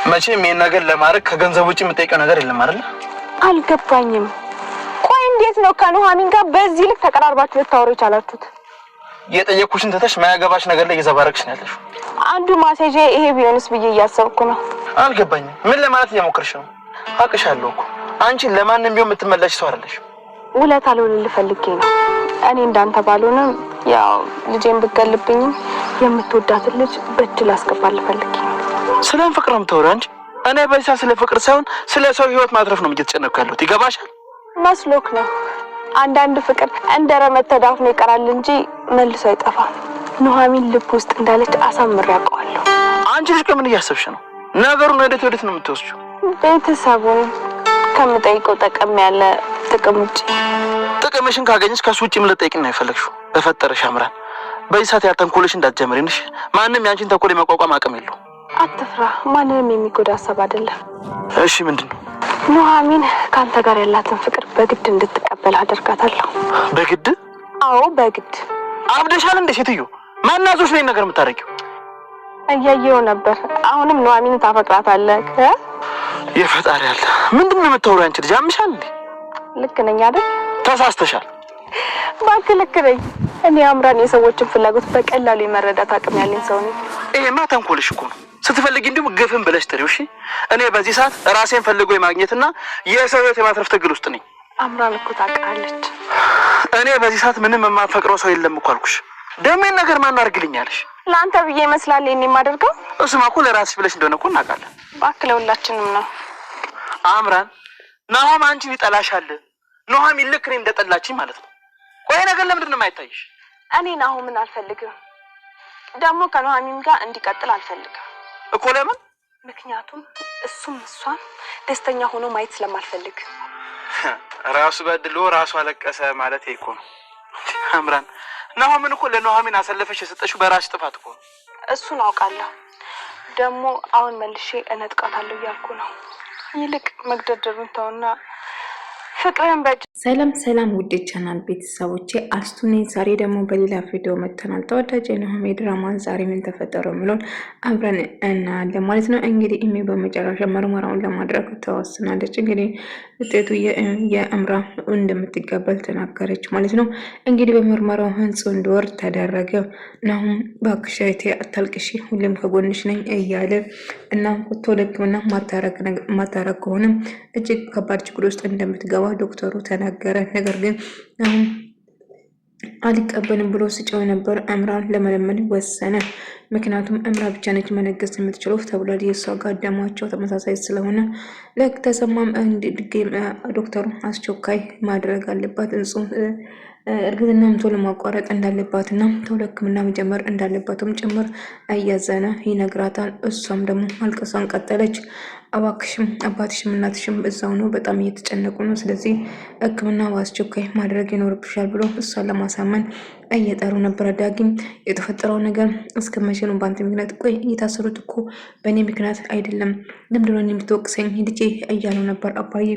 መቼም ይሄን ነገር ለማድረግ ከገንዘብ ውጪ የምጠይቀው ነገር የለም አይደል? አልገባኝም። ቆይ እንዴት ነው ከኑሐሚን ጋር በዚህ ልክ ተቀራርባችሁ ልታወሩ የቻላችሁት? የጠየኩሽን ተተሽ ማያገባሽ ነገር ላይ እየዘባረቅሽ ነው ያለሽው። አንዱ ማሴጄ ይሄ ቢሆንስ ብዬ እያሰብኩ ነው። አልገባኝም። ምን ለማለት እየሞከርሽ ነው? አውቅሻለሁ እኮ አንቺ ለማንም ቢሆን የምትመለሽ ሰው አይደለሽ። ውለታ ልውልልህ ፈልጌ ነው። እኔ እንዳንተ ባልሆንም ያው ልጄን ብትገልብኝም የምትወዳትን ልጅ በእጅ አስገባልህ ፈልጌ ነው። ስለ ፍቅር ነው የምታወሪው አንቺ? እኔ በይሳ ስለ ፍቅር ሳይሆን ስለ ሰው ህይወት ማትረፍ ነው እየተጨነቅኩ ያለሁት። ይገባሻል? መስሎክ ነው። አንዳንድ ፍቅር እንደ ረመት ተዳፍኖ ይቀራል እንጂ መልሶ አይጠፋም። ኑሐሚን ልብ ውስጥ እንዳለች አሳምሬ ያውቀዋለሁ። አንቺ ልጅ ከምን እያሰብሽ ነው? ነገሩን ወዴት ነው የምትወስጂው? ቤተሰቡን ከምጠይቀው ጠቀም ያለ ጥቅም ውጪ። ጥቅምሽን ካገኘሽ ከሱ ውጪ ምን ልጠይቅኝ ነው የፈለግሽው? በፈጠረሽ አምራን በይሳት ያተንኮልሽ እንዳትጀምሪንሽ። ማንም ያንቺን ተንኮል የመቋቋም አቅም የለው። አትፍራ። ማንንም የሚጎዳ ሀሳብ አይደለም። እሺ ምንድነው? ኑሐሚን ካንተ ጋር ያላትን ፍቅር በግድ እንድትቀበል አደርጋታለሁ። በግድ? አዎ በግድ። አብደሻል እንደ ሴትዮ? ማናዞሽ ነው ነገር የምታረጊው? እያየው ነበር። አሁንም ኑሐሚን ታፈቅራታለህ? የፈጣሪ ያለ ምንድነው የምታወሪው አንቺ ልጅ? አምሻል እንዴ? ልክ ነኝ አይደል? ተሳስተሻል። እባክህ ልክ ነኝ። እኔ አምራን የሰዎችን ፍላጎት በቀላሉ የመረዳት አቅም ያለኝ ሰው ነኝ። ይሄማ ተንኮልሽ እኮ ነው። ስትፈልጊ እንዲሁ ግፍን ብለሽ ጥሪው። እሺ እኔ በዚህ ሰዓት ራሴን ፈልጎ የማግኘትና የሰው ህይወት የማትረፍ ትግል ውስጥ ነኝ። አምራን እኮ ታውቃለች። እኔ በዚህ ሰዓት ምንም የማፈቅረው ሰው የለም እኮ አልኩሽ። ደሜን ነገር ማን አድርግልኛለሽ? ለአንተ ብዬ ይመስላል እኔ የማደርገው። እሱማ እኮ ለራስሽ ብለሽ እንደሆነ እኮ እናውቃለን። እባክህ ለሁላችንም ነው። አምራን ናሆም አንቺን ይጠላሻል። ኑሐሚን ልክ እኔን እንደጠላችኝ ማለት ነው። ቆይ ነገር ለምንድን ነው የማይታይሽ? እኔ ናሆምን አልፈልግም። ደግሞ ከኑሐሚን ጋር እንዲቀጥል አልፈልግም እኮ። ለምን? ምክንያቱም እሱም እሷም ደስተኛ ሆኖ ማየት ስለማልፈልግ። ራሱ በድሎ ራሱ አለቀሰ ማለት እኮ ነው። አምራን ናሆምን እኮ ለኑሐሚን አሰለፈሽ የሰጠሽው በራስሽ ጥፋት እኮ ነው። እሱን አውቃለሁ። ደግሞ አሁን መልሼ እነጥቃታለሁ እያልኩ ነው። ይልቅ መግደርደሩን ተውና ፍቅርን በእጅ። ሰላም ውድ ቻናል ቤተሰቦቼ አስቱ ነኝ። ዛሬ ደግሞ በሌላ ቪዲዮ መጥተናል። ተወዳጅ የኑሐሚን ድራማን ዛሬ ምን ተፈጠረው የሚለውን አብረን እናያለን ማለት ነው። እንግዲህ ኢሜ በመጨረሻ ምርመራውን ለማድረግ ተወስናለች። እንግዲህ ውጤቱ የእምራ እንደምትቀበል ተናገረች ማለት ነው። እንግዲህ በምርመራው ህንጽ እንዲወርድ ተደረገ። ናሁም እባክሽ እህቴ አታልቅሺ፣ ሁሌም ከጎንሽ ነኝ እያለ እና ቶሎ ሕክምና ማታረግ ከሆነም እጅግ ከባድ ችግር ውስጥ እንደምትገባ ዶክተሩ ተናገረ። ነገር ግን አሁን አልቀበልም ብሎ ሲጮህ ነበር። እምራን ለመለመን ወሰነ። ምክንያቱም እምራ ብቻ ነች መነገስ የምትችለው ተብሏል። የእሷ ጋር ደማቸው ተመሳሳይ ስለሆነ ለተሰማም እንዲገኝ ዶክተሩ አስቸኳይ ማድረግ አለባት። እርግዝናም ቶሎ ማቋረጥ እንዳለባትና ቶሎ ሕክምና መጀመር እንዳለባትም ጭምር እያዘነ ይነግራታል። እሷም ደግሞ ማልቀሷን ቀጠለች። እባክሽም አባትሽም እናትሽም እዛው ነው፣ በጣም እየተጨነቁ ነው። ስለዚህ ሕክምና በአስቸኳይ ማድረግ ይኖርብሻል ብሎ እሷን ለማሳመን እየጠሩ ነበረ። ዳጊም የተፈጠረው ነገር እስከ መቼ ነው በአንተ ምክንያት? ቆይ እየታሰሩት እኮ በእኔ ምክንያት አይደለም፣ ለምንድን ነው የምትወቅሰኝ ልጄ እያለው ነበር አባዬ።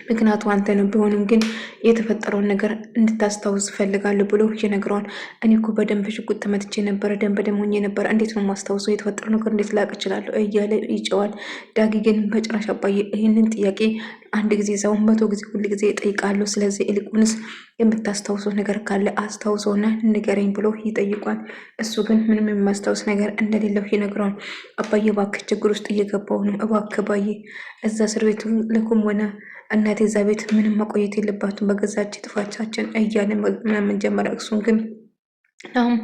ምክንያቱ አንተ ነው። ቢሆንም ግን የተፈጠረውን ነገር እንድታስታውስ ፈልጋለሁ ብሎ ይነግረዋል። እኔ እኮ በደንብ ሽጉጥ ተመትቼ ነበረ፣ ደም በደም ሆኜ ነበረ። እንዴት ነው ማስታውሰው? የተፈጠረው ነገር እንዴት ላቅ እችላለሁ? እያለ ይጨዋል። ዳጊ ግን በጭራሽ አባዬ ይህንን ጥያቄ አንድ ጊዜ ሳይሆን 100 ጊዜ ሁል ጊዜ እጠይቃለሁ። ስለዚህ ይልቁንስ የምታስታውሰው ነገር ካለ አስታውሰውና ንገረኝ ብሎ ይጠይቋል። እሱ ግን ምንም የማስታውስ ነገር እንደሌለው ይነግረዋል። አባዬ እባክህ ችግር ውስጥ እየገባው ነው፣ እባክህ አባዬ እዛ እስር ቤቱ ልኩም ሆነ እናቴ እዛ ቤት ምንም መቆየት የለባትም በገዛች ጥፋቻችን እያለ ምናምን ጀመረ። እሱን ግን አሁን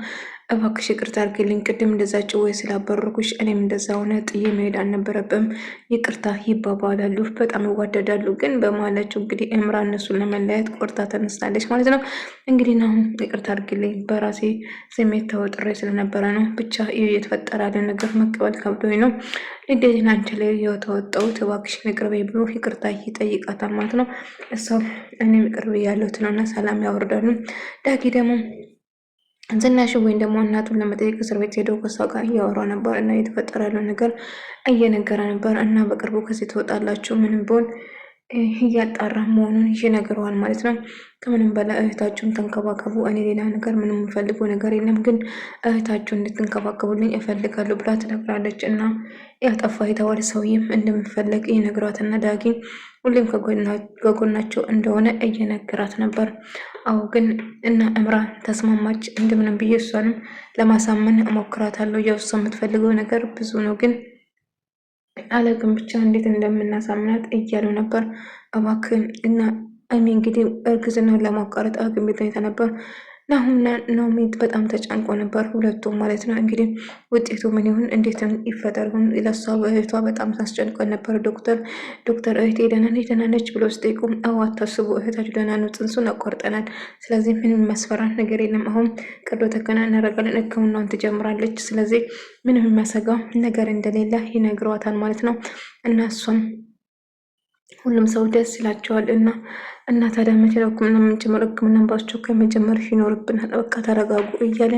እባክሽ ይቅርታ አድርግልኝ፣ ቅድም እንደዛ ጭዌ ስላበረኩሽ እኔም እንደዛ ሆነ ጥዬ መሄድ አልነበረብም፣ ይቅርታ ይባባላሉ። በጣም ይዋደዳሉ። ግን በማላቸው እንግዲህ እምራ እነሱን ለመለያየት ቆርጣ ተነስታለች ማለት ነው። እንግዲህ አሁን ይቅርታ አድርግልኝ፣ በራሴ ስሜት ተወጥሬ ስለነበረ ነው። ብቻ የተፈጠረ ያለ ነገር መቀበል ከብዶኝ ነው ልዴትን አንቺ ላይ የተወጣሁት፣ እባክሽን ይቅር በይ ብሎ ይቅርታ ይጠይቃታል ማለት ነው። እሷም እኔም ይቅር ብያለሁ ትለውና ሰላም ያወርዳሉ። ዳጊ ደግሞ ዝናሽ ወይም ደግሞ እናቱን ለመጠየቅ እስር ቤት ሄደው ከሷ ጋር እያወራ ነበር እና የተፈጠረ ያለው ነገር እየነገረ ነበር እና በቅርቡ ከዚህ ትወጣላችሁ፣ ምንም ቢሆን እያጣራ መሆኑን ይነግረዋል ማለት ነው። ከምንም በላይ እህታችሁን ተንከባከቡ፣ እኔ ሌላ ነገር ምንም የምፈልገው ነገር የለም፣ ግን እህታችሁን እንድትንከባከቡልኝ እፈልጋለሁ ብላ ትነግራለች። እና ያጠፋ የተባለ ሰውዬም እንደምፈለግ ይነግሯትና ዳጊ ሁሌም ከጎናቸው እንደሆነ እየነገራት ነበር። አዎ ግን እና እምራን ተስማማች። እንደምንም ብዬ እሷንም ለማሳመን እሞክራታለሁ። ያው እሷ የምትፈልገው ነገር ብዙ ነው፣ ግን አለቅም ብቻ እንዴት እንደምናሳምናት እያሉ ነበር። እባክህን እና እኔ እንግዲህ እርግዝናውን ለማቋረጥ ሐኪም ቤት ሁኔታ ነበር። ናሁምና ናኦሚ በጣም ተጨንቆ ነበር፣ ሁለቱም ማለት ነው። እንግዲህ ውጤቱ ምን ይሁን እንዴትም ይፈጠር ይሁን ለሷ እህቷ በጣም ታስጨንቆን ነበር። ዶክተር እህቴ ደህና ነች ብሎ ስጠይቁ አዎ አታስቡ፣ እህታችሁ ደህና ነው፣ ጽንሱን አቋርጠናል። ስለዚህ ምንም የሚያስፈራ ነገር የለም። አሁን ቀዶ ጥገና እናደርጋለን፣ ሕክምናውን ትጀምራለች። ስለዚህ ምንም የሚያሰጋው ነገር እንደሌለ ይነግሯታል ማለት ነው። እና እሷም ሁሉም ሰው ደስ ይላቸዋል። እና ታዲያ መቼ ነው ሕክምና የምንጀምር? ሕክምና በአስቸኳይ መጀመር ይኖርብናል፣ በቃ ተረጋጉ እያለ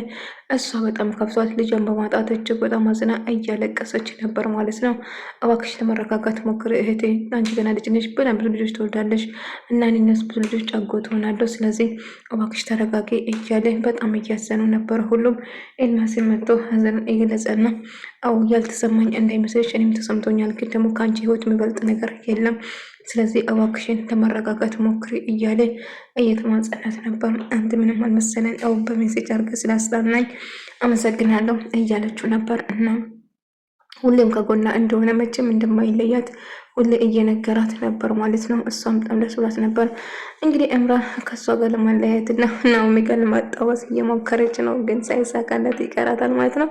እሷ በጣም ከፍቷት ልጇን በማጣት እጅግ በጣም አዝና እያለቀሰች ነበር ማለት ነው። እባክሽ ለመረጋጋት ሞክሪ እህቴ፣ አንቺ ገና ልጅ ነሽ፣ በጣም ብዙ ልጆች ትወልዳለሽ እና እኔስ ብዙ ልጆች አጎት ሆናለሁ፣ ስለዚህ እባክሽ ተረጋጊ እያለ በጣም እያዘኑ ነበር። ሁሉም ኤልማስን መጥቶ ሀዘኑን እየገለጸና አዎ ያልተሰማኝ እንዳይመስልሽ እኔም ተሰምቶኛል፣ ግን ደግሞ ከአንቺ ህይወት የሚበልጥ ነገር የለም፣ ስለዚህ እባክሽን ለመረጋጋት ሞክሪ እያለ እየተማጸናት ነበር። አንተ ምንም አልመሰለን፣ አው በሜሴጅ አድርገህ ስላስጠናኝ አመሰግናለሁ እያለችው ነበር። እና ሁሌም ከጎና እንደሆነ መቼም እንደማይለያት ሁሌ እየነገራት ነበር ማለት ነው። እሷም በጣም ደስ ብሏት ነበር። እንግዲህ እምራ ከእሷ ጋር ለማለያየት እና ናኦሚ ጋር ለማጣወስ እየሞከረች ነው፣ ግን ሳይሳካለት ይቀራታል ማለት ነው።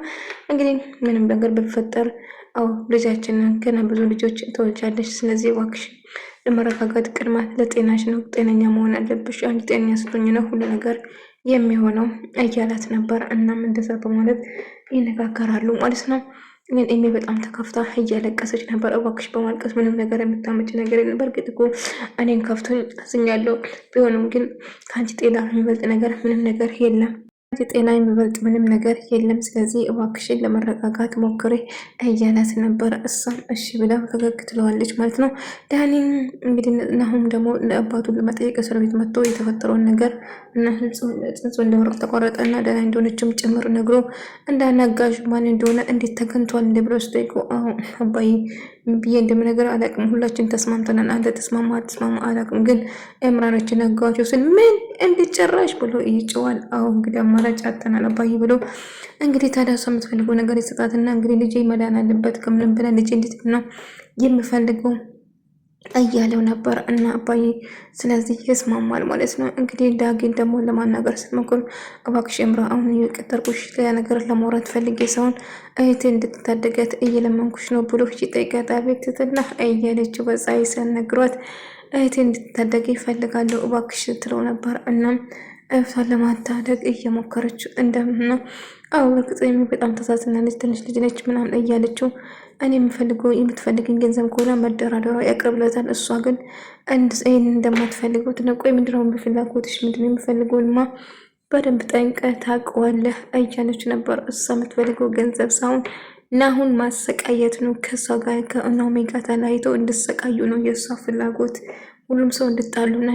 እንግዲህ ምንም ነገር ቢፈጠር አዎ ልጃችንን ገና ብዙ ልጆች ትወልጃለች፣ ስለዚህ እባክሽ ለመረጋጋት ቅድማ ለጤናሽ ነው፣ ጤነኛ መሆን አለብሽ፣ አንቺ ጤነኛ ስትሆኚ ነው ሁሉ ነገር የሚሆነው እያላት ነበር። እናም እንደዛ በማለት ይነጋገራሉ ማለት ነው። ግን ኤሚ በጣም ተከፍታ እያለቀሰች ነበር። እባክሽ በማልቀስ ምንም ነገር የምታመጭ ነገር የለም። በእርግጥ እኮ እኔን ከፍቶኝ አዝኛለሁ፣ ቢሆንም ግን ከአንቺ ጤና የሚበልጥ ነገር ምንም ነገር የለም፣ ጤና የሚበልጥ ምንም ነገር የለም። ስለዚህ እባክሽን ለመረጋጋት ሞክሬ እያላት ነበር። እሷም እሺ ብላ ፈገግ ትለዋለች ማለት ነው። ዳኒም እንግዲህ ናሁም ደግሞ ለአባቱን ለመጠየቅ እስር ቤት መጥቶ የተፈጠረውን ነገር እና ጽንሱ እንደወረቅ ተቆረጠ እና ደህና እንደሆነችም ጭምር ነግሮ እንዳናጋዥ ማን እንደሆነ እንዴት ተገኝቷል እንደ ብሎ ስጠይቁ አሁን አባዬ ብዬ እንደምነገር አላውቅም፣ ሁላችን ተስማምተናል፣ አንተ ተስማማ አላውቅም፣ ግን ኤምራኖች ነጋቸው ስል ምን እንዲጨራሽ ብሎ ይጨዋል። አሁን እንግዲህ አማራጭ አጥተናል አባዬ ብሎ እንግዲህ ታዲያ እሷ የምትፈልገው ነገር ይሰጣትና እንግዲህ ልጄ መዳን አለበት ከምንም ብላ ልጄ እንዴት ነው የምፈልገው እያለው ነበር እና አባዬ ስለዚህ ይስማማል ማለት ነው። እንግዲህ ዳጊን ደግሞ ለማናገር ስትሞክር እባክሽ እምራ አሁን የቀጠርኩሽ ሌላ ነገር ለማውራት ፈልጌ ሰውን እህቴ እንድትታደገት እየለመንኩሽ ነው ብሎ ይጠይቃት። አቤት ትትና እያለችው በዛ ይሰነግሯት እህቴ እንድትታደገ ይፈልጋለሁ እባክሽ ትለው ነበር። እናም እህቷን ለማታደግ እየሞከረች እንደምና አዎ እርግጥ በጣም ተሳዝናለች፣ ትንሽ ልጅ ነች ምናምን እያለችው እኔ የምትፈልግኝ ገንዘብ ከሆነ መደራደሯ ያቀርብለታል። እሷ ግን ይህን እንደማትፈልገው ትነቆይ ምንድነው በፍላጎትሽ ምንድነው የምፈልገውንማ በደንብ ጠንቀህ ታውቀዋለህ እያለች ነበር። እሷ የምትፈልገው ገንዘብ ሳይሆን ናሁን ማሰቃየት ነው። ከሷ ጋር ከናኦሚ ጋር ተለያይተው እንድሰቃዩ ነው የእሷ ፍላጎት። ሁሉም ሰው እንድጣሉና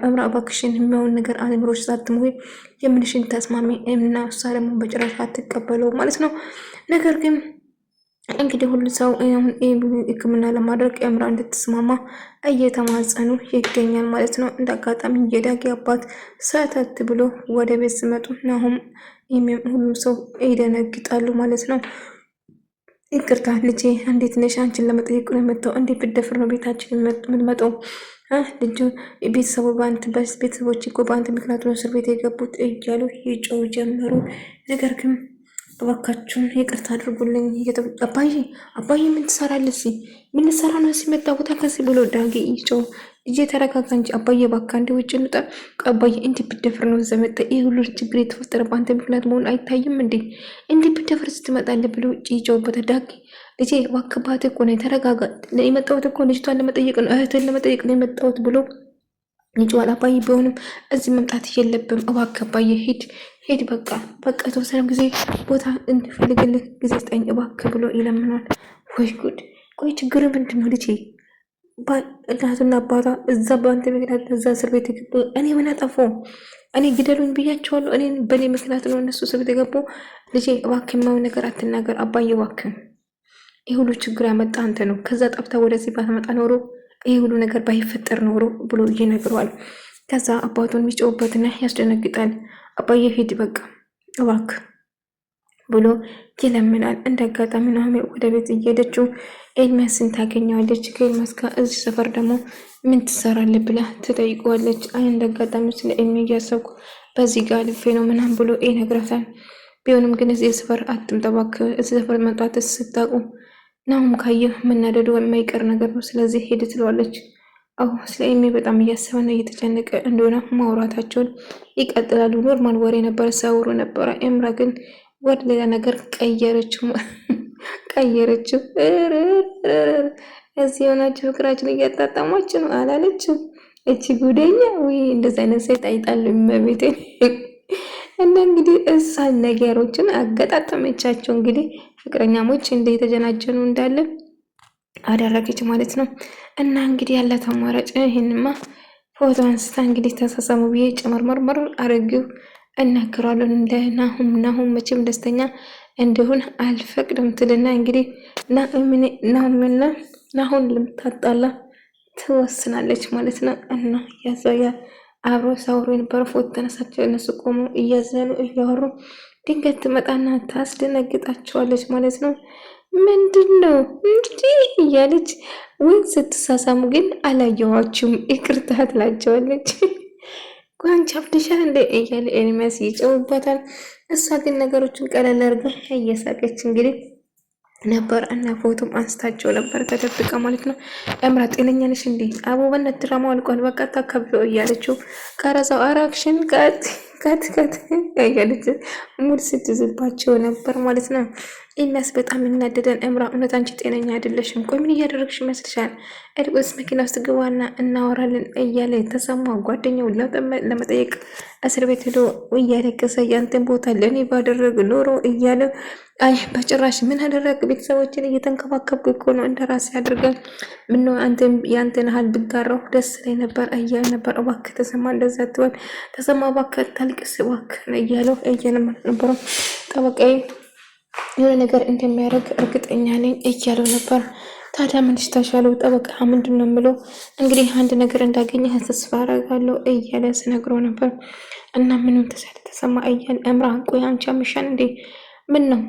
እምራ እባክሽን የሚሆን ነገር አለምሮች ሳትሞይ የምንሽን ተስማሚ እና እሷ ደግሞ በጭራሽ አትቀበለው ማለት ነው። ነገር ግን እንግዲህ ሁሉ ሰው ሕክምና ለማድረግ እምራ እንድትስማማ እየተማጸኑ ይገኛል ማለት ነው። እንደ አጋጣሚ የዳጊ አባት ሰተት ብሎ ወደ ቤት ሲመጡ ናሁም ሁሉም ሰው ይደነግጣሉ ማለት ነው። ይቅርታ ልጄ እንዴት ነሽ? አንቺን ለመጠየቅ ነው የመጣው። እንዴት ብትደፍር ነው ቤታችን የምትመጣው? ልጁ ቤተሰቦች እኮ በአንተ ምክንያት ነው እስር ቤት የገቡት እያሉ ይጮው ጀመሩ። ነገር ግን እባካችሁን ይቅርታ አድርጉልኝ። አባዬ ምን ትሰራለህ? ምን ትሰራ ነው ሲመጣ ቦታ ከዚህ ብሎ ዳጊ ይጮው። ልጄ ተረጋጋ እንጂ አባዬ እባክህ አንዴ ውጭ እንውጣ። አባዬ እንዴት ብትደፍር ነው እዛ መጣ? ይህ ሁሉ ችግር የተፈጠረ በአንተ ምክንያት መሆን አይታይም እንዴ? እንዴት ብትደፍር ስትመጣለህ ብሎ ይጮውበት። ዳጊ ልጄ እባክህ አባትህ እኮ ነው ተረጋጋ። የመጣሁት እኮ ልጅቷን ለመጠየቅ ነው እህትን ለመጠየቅ ነው የመጣሁት ብሎ ይጮዋል። አባዬ ቢሆንም እዚህ መምጣት የለብም እባክህ አባዬ ሄድ በቃ የተወሰነ ጊዜ ቦታ እንፈልግልህ ጊዜ ስጠኝ እባክህ ብሎ ይለምናል። ወይ ጉድ! ቆይ ችግር ምንድን ነው ልጄ? እናትና አባቷ እዛ በአንተ ምክንያት እዛ እስር ቤት የገቡ እኔ ምን አጠፋሁ? እኔ ግደሉኝ ብያቸዋለሁ። እኔ በእኔ ምክንያት ነው እነሱ እስር ቤት የገቡ። ልጄ እባክህ የማይሆን ነገር አትናገር አባዬ እባክህ። ይህ ሁሉ ችግር ያመጣ አንተ ነው። ከዛ ጠብታ ወደዚህ ባትመጣ ኖሮ ይህ ሁሉ ነገር ባይፈጠር ኖሮ ብሎ ይነግረዋል። ከዛ አባቱን የሚጮውበትና ያስደነግጣል። አባዬ ሂድ በቃ እባክህ ብሎ ይለምናል። እንደ አጋጣሚ ኑሃሚን ወደ ቤት እየሄደችው ኤልሚያስን ታገኘዋለች። ከኤልሚያስ ጋር እዚህ ሰፈር ደግሞ ምን ትሰራለህ ብላ ትጠይቀዋለች። እንደ አጋጣሚ ስለ ኤልሚ እያሰብኩ በዚህ ጋር ልፌ ነው ምናምን ብሎ ይነግራታል። ቢሆንም ግን እዚህ ሰፈር አትምጣ እባክህ፣ እዚህ ሰፈር መምጣት ስታውቁ ናሁም ካየህ መናደዱ የማይቀር ነገር ነው፣ ስለዚህ ሄድ ትለዋለች። አሁ ስለ ኤልሚ በጣም እያሰበና እየተጨነቀ እንደሆነ ማውራታቸውን ይቀጥላሉ። ኖርማል ወሬ ነበር ሲያወሩ ነበረ። ኤምራ ግን ወደ ሌላ ነገር ቀየረችው። እዚህ የሆናችሁ ፍቅራችን እያጣጣማችሁ ነው አላለችም? እቺ ጉደኛ ወይ እንደዚ አይነት ሴት አይጣልም በቤቴ። እና እንግዲህ እሳል ነገሮችን አገጣጠመቻቸው። እንግዲህ ፍቅረኛሞች እንደ የተጀናጀኑ እንዳለ አደረገች ማለት ነው። እና እንግዲህ ያላት አማራጭ ይህንማ ፎቶ አንስታ እንግዲህ ተሳሳሙ ብዬ ጨመርመርመር አረጊው እናገራለሁ እንደ ናሁም መቼም ደስተኛ እንዲሁን አልፈቅድም ትልና እንግዲህ ናሁን ልምታጣላ ትወስናለች ማለት ነው። እና ያዛያ አብሮ ሳውሮ የነበረ ፎቶ ተነሳቸው። እነሱ ቆሞ እያዘኑ እያወሩ ድንገት ትመጣና ታስደነግጣቸዋለች ማለት ነው። ምንድን ነው እንግዲህ እያለች ወይ ስትሳሳሙ ግን አላየኋችሁም ይቅርታ ትላቸዋለች። ጓንቻ አብደሻል እንደ እያለ ኤርሚያስ ይጨውበታል። እሷ ግን ነገሮችን ቀለል አድርጋ እየሳቀች እንግዲህ ነበር እና ፎቶም አንስታቸው ነበር ተደብቃ ማለት ነው። እምራ ጤነኛ ነሽ እንዴ? አቡበነት ድራማው አልቋል በቃ ታከብሎ እያለችው ቀረጻው አራክሽን ከት እያለች ሙድ ስትዝባቸው ነበር ማለት ነው። ኤልሚያስ በጣም እናደደን። እምራ እውነት አንቺ ጤነኛ አይደለሽም። ቆይ ምን እያደረግሽ ይመስልሻል? እርቁስ መኪና ውስጥ ግባና እናወራለን እያለ ተሰማ ጓደኛው ለመጠየቅ እስር ቤት ሄዶ እያለቀሰ ያንተን ቦታ ለእኔ ባደረግ ኖሮ እያለ አይ በጭራሽ ምን አደረግ ቤተሰቦችን እየተንከባከብኩ እኮ ነው እንደራሴ አድርገን ምነው ያንተን ሀል ብጋራው ደስ ላይ ነበር እያለ ነበር። እባክህ ተሰማ እንደዛ ትበል ተሰማ እባክህ ታልቅስ እባክህ እያለው እየለመነ ነበረው። ጠበቃዬ የሆነ ነገር እንደሚያደርግ እርግጠኛ ነኝ እያለው ነበር። ታዲያ ምንሽ ተሻለው? ጠበቃ ምንድን ነው የምለው እንግዲህ አንድ ነገር እንዳገኘ ተስፋ አደርጋለሁ እያለ ስነግረው ነበር። እና ምንም ተሳለ ተሰማ እያለ እምራ ቆይ አንቺ አምሻን እንዴ ምን ነው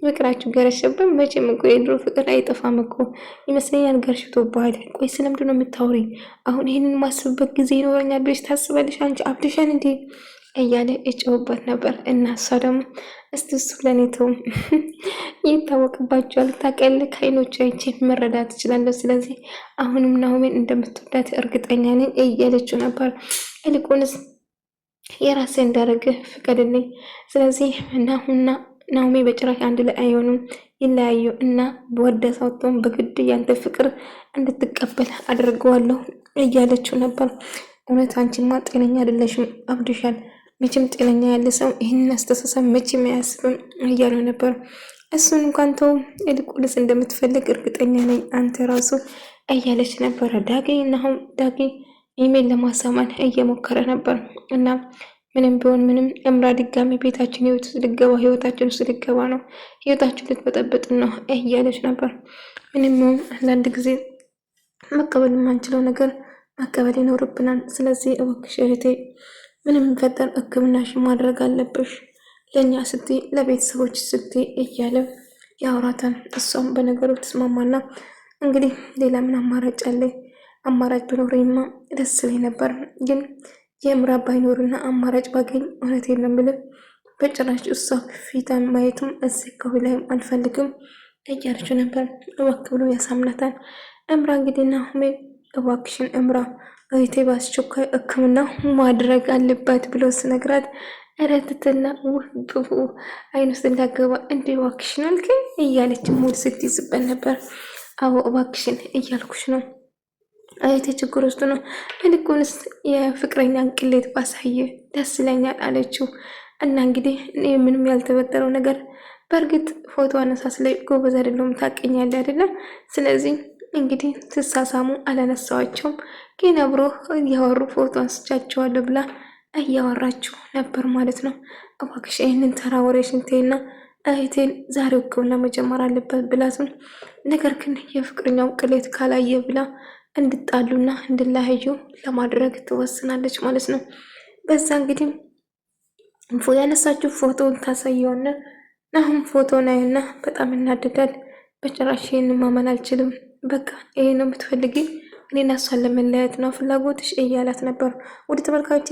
ፍቅራችሁ ገረሸብን? መቼም እኮ የድሮ ፍቅር አይጠፋም እኮ ይመስለኛል ገርሽቶብሃል። ቆይ ስለምንድን ነው የምታወሪ? አሁን ይህንን ማስብበት ጊዜ ይኖረኛል ብለሽ ታስባለሽ? አንቺ አብድሻን እንዴ እያለ እጨውበት ነበር። እና እሷ ደግሞ እስቲ እሱ ለኔ ተው ይታወቅባቸዋል፣ ታውቂያለሽ ከዓይኖቹ አይቼ መረዳት እችላለሁ። ስለዚህ አሁንም ናሆሜን እንደምትወዳት እርግጠኛ ነኝ እያለችው ነበር። ይልቁንስ የራሴ እንዳደረገ ፍቀድልኝ። ስለዚህ ናሆሜ በጭራሽ አንድ ላይ አይሆኑም፣ ይለያዩ እና በወደ ሳውቶም በግድ ያንተ ፍቅር እንድትቀበል አድርገዋለሁ እያለችው ነበር። እውነት አንቺማ ጤነኛ አይደለሽም፣ አብድሻል። መቼም ጤነኛ ያለ ሰው ይህንን አስተሳሰብ መቼም አያስብም እያለው ነበር። እሱን እንኳን ተው፣ ይልቁንስ እንደምትፈልግ እርግጠኛ ነኝ አንተ ራሱ እያለች ነበረ። ዳጊ ኢሜል ለማሳማን እየሞከረ ነበር እና ምንም ቢሆን ምንም እምራ ድጋሚ ቤታችን ህይወታችን ውስጥ ልገባ ነው፣ ህይወታችን ልትበጠብጥ ነው እያለች ነበር። ምንም ቢሆን አንዳንድ ጊዜ መቀበል የማንችለው ነገር መቀበል ይኖርብናል። ስለዚህ እባክሽ እህቴ ምንም ፈጠር ሕክምናሽ ማድረግ አለብሽ ለእኛ ስትይ ለቤተሰቦች ስትይ እያለ ያወራታል። እሷም በነገሩ ተስማማና እንግዲህ ሌላ ምን አማራጭ አለኝ? አማራጭ ቢኖረኝማ ደስ ይለኝ ነበር፣ ግን የምራ ባይኖርና አማራጭ ባገኝ እውነቴን ነው የምልህ በጭራሽ እሷ ፊቷን ማየቱም እዚህ ከሁሉ ላይም አልፈልግም እያለችው ነበር። እባክህ ብሎ ያሳምናታል። እምራ እንግዲህ ናሆሜን እባክሽን እምራ እህቴ በአስቸኳይ ሕክምና ማድረግ አለባት ብሎ ስነግራት እረትትና ውህብቡ አይን ውስጥ እንዳገባ እንደ እባክሽን አልከኝ እያለች ሙድ ስትይዝበት ነበር። አዎ እባክሽን እያልኩሽ ነው፣ እህቴ ችግር ውስጥ ነው፣ ይልቁንስ የፍቅረኛን ቅሌት ባሳየ ደስ ይለኛል አለችው። እና እንግዲህ ምንም ያልተፈጠረው ነገር በእርግጥ ፎቶ አነሳስ ላይ ጎበዝ አይደለሁም ታውቂኛለሽ አይደለም፣ ስለዚህ እንግዲህ ትሳሳሙ አላነሳዋቸውም፣ ግን አብሮ እያወሩ ፎቶ አንስቻቸዋለሁ ብላ እያወራችሁ ነበር ማለት ነው። እባክሽ ይህንን ተራ ወሬሽን ተይና እህቴን ዛሬው ሕክምና መጀመር አለበት ብላትም፣ ነገር ግን የፍቅረኛው ቅሌት ካላየ ብላ እንድጣሉና እንድላያዩ ለማድረግ ትወስናለች ማለት ነው። በዛ እንግዲህ ያነሳችሁ ፎቶን ታሳየውና አሁን ፎቶ ናይና በጣም እናድዳል። በጭራሽ ይህን ማመን አልችልም፣ በቃ ይሄ ነው የምትፈልጊ እኔና እሷን ለመለያየት ነው ፍላጎትሽ እያላት ነበር። ወደ ተመልካቾች